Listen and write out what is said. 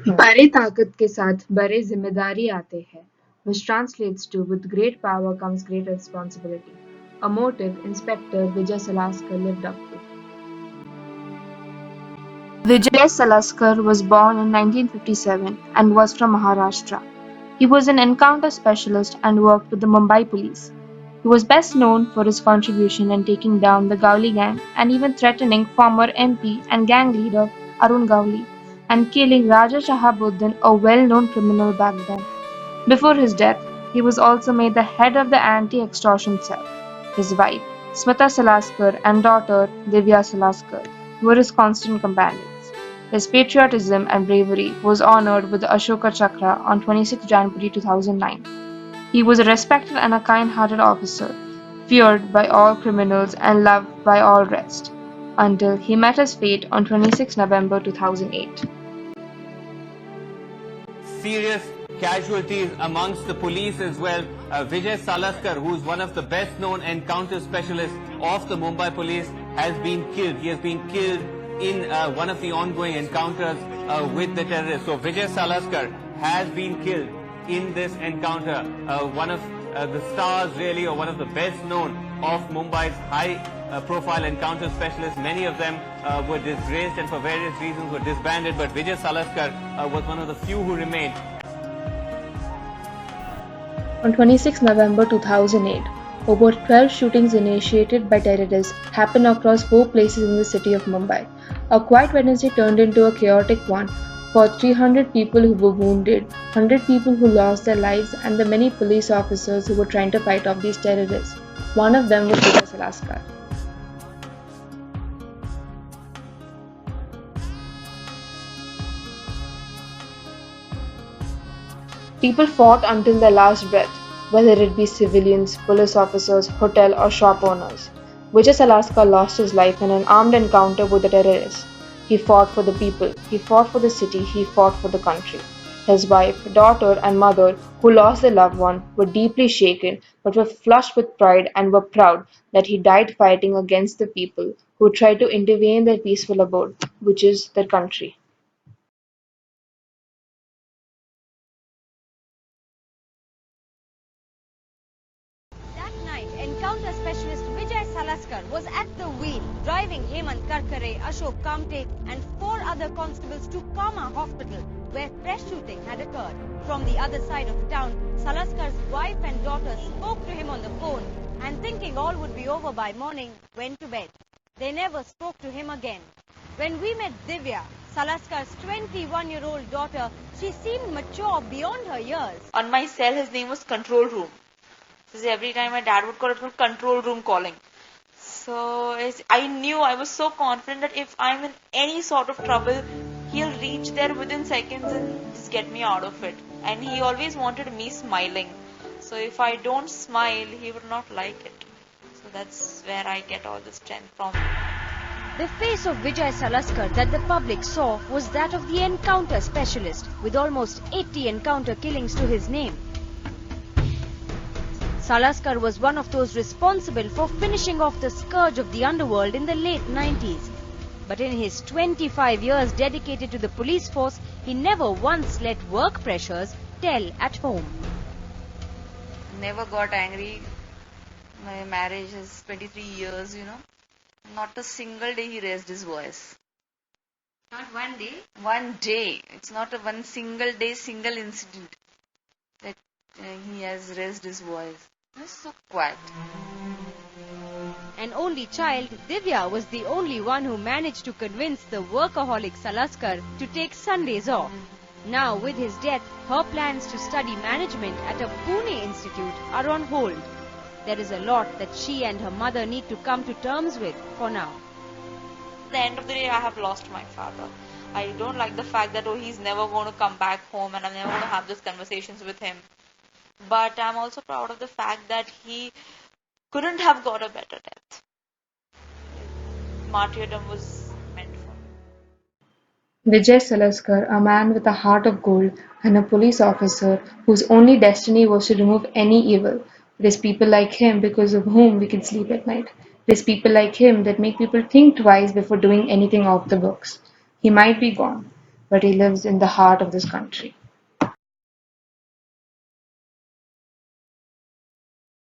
बड़े ताकत के साथ बड़े जिम्मेदारी आते हैं, which translates to with great power comes great responsibility, a motive Inspector Vijay Salaskar lived up to. Vijay Salaskar was born in 1957 and was from Maharashtra. He was an encounter specialist and worked with the Mumbai police. He was best known for his contribution in taking down the Gowli gang and even threatening former MP and gang leader Arun Gowli and killing Raja Shahabuddin, a well-known criminal back then. Before his death, he was also made the head of the anti-extortion cell. His wife, Smita Salaskar, and daughter, Divya Salaskar, were his constant companions. His patriotism and bravery was honored with the Ashoka Chakra on 26 January 2009. He was a respected and a kind-hearted officer, feared by all criminals and loved by all rest, until he met his fate on 26 November 2008. Serious casualties amongst the police as well. Vijay Salaskar, who is one of the best known encounter specialists of the Mumbai police, has been killed. He has been killed in one of the ongoing encounters with the terrorists. So Vijay Salaskar has been killed in this encounter. One of the stars really, or one of the best known of Mumbai's high profile encounter specialists. Many of them were disgraced and for various reasons were disbanded, but Vijay Salaskar was one of the few who remained. On 26 November 2008, over 12 shootings initiated by terrorists happened across 4 places in the city of Mumbai. A quiet Wednesday turned into a chaotic one for 300 people who were wounded, 100 people who lost their lives, and the many police officers who were trying to fight off these terrorists. One of them was Vijay Salaskar. People fought until their last breath, whether it be civilians, police officers, hotel or shop owners. Vijay Salaskar lost his life in an armed encounter with the terrorists. He fought for the people, he fought for the city, he fought for the country. His wife, daughter, and mother, who lost their loved one, were deeply shaken but were flushed with pride and were proud that he died fighting against the people who tried to intervene in their peaceful abode, which is their country. That night, encounter specialist Vijay Salaskar was at the wheel, driving Hemant Karkare, Ashok Kamte and 4 other constables to Kama Hospital, where fresh shooting had occurred. From the other side of town, Salaskar's wife and daughter spoke to him on the phone and thinking all would be over by morning, went to bed. They never spoke to him again. When we met Divya, Salaskar's 21-year-old daughter, she seemed mature beyond her years. On my cell, his name was Control Room. So every time my dad would call it was Control Room calling. So I knew, I was so confident that if I'm in any sort of trouble, he'll reach there within seconds and just get me out of it. And he always wanted me smiling. So if I don't smile, he would not like it. So that's where I get all the strength from. The face of Vijay Salaskar that the public saw was that of the encounter specialist, with almost 80 encounter killings to his name. Salaskar was one of those responsible for finishing off the scourge of the underworld in the late 90s. But in his 25 years dedicated to the police force, he never once let work pressures tell at home. Never got angry. My marriage is 23 years, Not a single day he raised his voice. Not one day? One day. It's not a one single day, single incident that he has raised his voice. He's so quiet. An only child, Divya was the only one who managed to convince the workaholic Salaskar to take Sundays off. Now, with his death, her plans to study management at a Pune institute are on hold. There is a lot that she and her mother need to come to terms with for now. At the end of the day, I have lost my father. I don't like the fact that, he's never going to come back home and I'm never going to have these conversations with him. But I'm also proud of the fact that he couldn't have got a better death. Martyrdom was meant for him. Vijay Salaskar, a man with a heart of gold and a police officer whose only destiny was to remove any evil. It is people like him because of whom we can sleep at night. It is people like him that make people think twice before doing anything off the books. He might be gone, but he lives in the heart of this country.